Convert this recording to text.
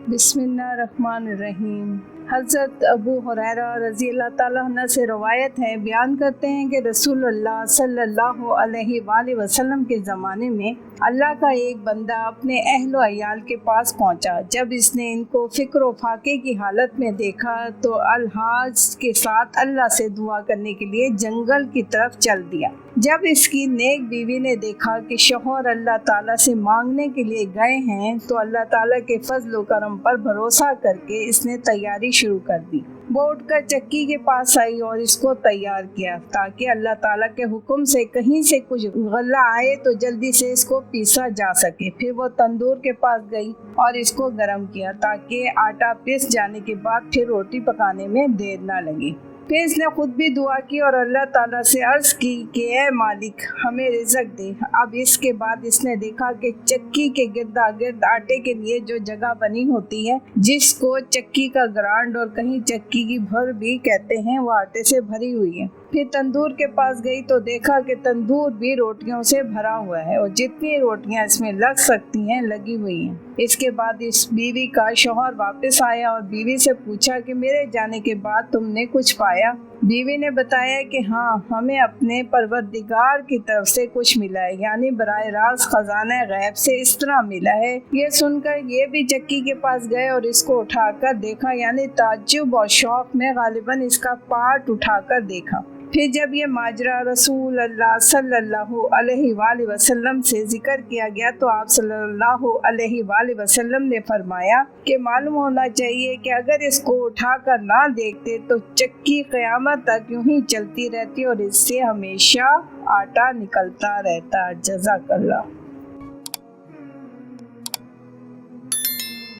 بسم اللہ الرحمن الرحیم۔ حضرت ابو ہریرہ رضی اللہ تعالیٰ عنہ سے روایت ہے، بیان کرتے ہیں کہ رسول اللہ صلی اللہ علیہ وآلہ وسلم کے زمانے میں اللہ کا ایک بندہ اپنے اہل و عیال کے پاس پہنچا۔ جب اس نے ان کو فکر و فاقے کی حالت میں دیکھا تو الحاظ کے ساتھ اللہ سے دعا کرنے کے لیے جنگل کی طرف چل دیا۔ جب اس کی نیک بیوی نے دیکھا کہ شوہر اللہ تعالیٰ سے مانگنے کے لیے گئے ہیں تو اللہ تعالیٰ کے فضل و کرم پر بھروسہ کر کے اس نے تیاری شروع کر دی۔ وہ اٹھ کر چکی کے پاس آئی اور اس کو تیار کیا تاکہ اللہ تعالیٰ کے حکم سے کہیں سے کچھ غلہ آئے تو جلدی سے اس کو پیسا جا سکے۔ پھر وہ تندور کے پاس گئی اور اس کو گرم کیا تاکہ آٹا پس جانے کے بعد پھر روٹی پکانے میں دیر نہ لگے۔ پھر اس نے خود بھی دعا کی اور اللہ تعالیٰ سے عرض کی کہ اے مالک ہمیں رزق دے۔ اب اس کے بعد اس نے دیکھا کہ چکی کے گردا گرد آٹے کے لیے جو جگہ بنی ہوتی ہے، جس کو چکی کا گرانڈ اور کہیں چکی کی بھر بھی کہتے ہیں، وہ آٹے سے بھری ہوئی ہے۔ پھر تندور کے پاس گئی تو دیکھا کہ تندور بھی روٹیوں سے بھرا ہوا ہے اور جتنی روٹیاں اس میں لگ سکتی ہیں لگی ہوئی ہیں۔ اس کے بعد اس بیوی کا شوہر واپس آیا اور بیوی سے پوچھا کہ میرے جانے کے بعد تم نے کچھ پایا؟ بیوی نے بتایا کہ ہاں، ہمیں اپنے پروردگار کی طرف سے کچھ ملا ہے، یعنی براہ راست خزانہ غیب سے اس طرح ملا ہے۔ یہ سن کر یہ بھی چکی کے پاس گئے اور اس کو اٹھا کر دیکھا، یعنی تعجب اور شوق میں غالباً اس کا پارٹ اٹھا کر دیکھا۔ پھر جب یہ ماجرا رسول اللہ صلی اللہ علیہ وآلہ وسلم سے ذکر کیا گیا تو آپ صلی اللہ علیہ وآلہ وسلم نے فرمایا کہ معلوم ہونا چاہیے کہ اگر اس کو اٹھا کر نہ دیکھتے تو چکی قیامت تک یوں ہی چلتی رہتی اور اس سے ہمیشہ آٹا نکلتا رہتا۔ جزاک اللہ۔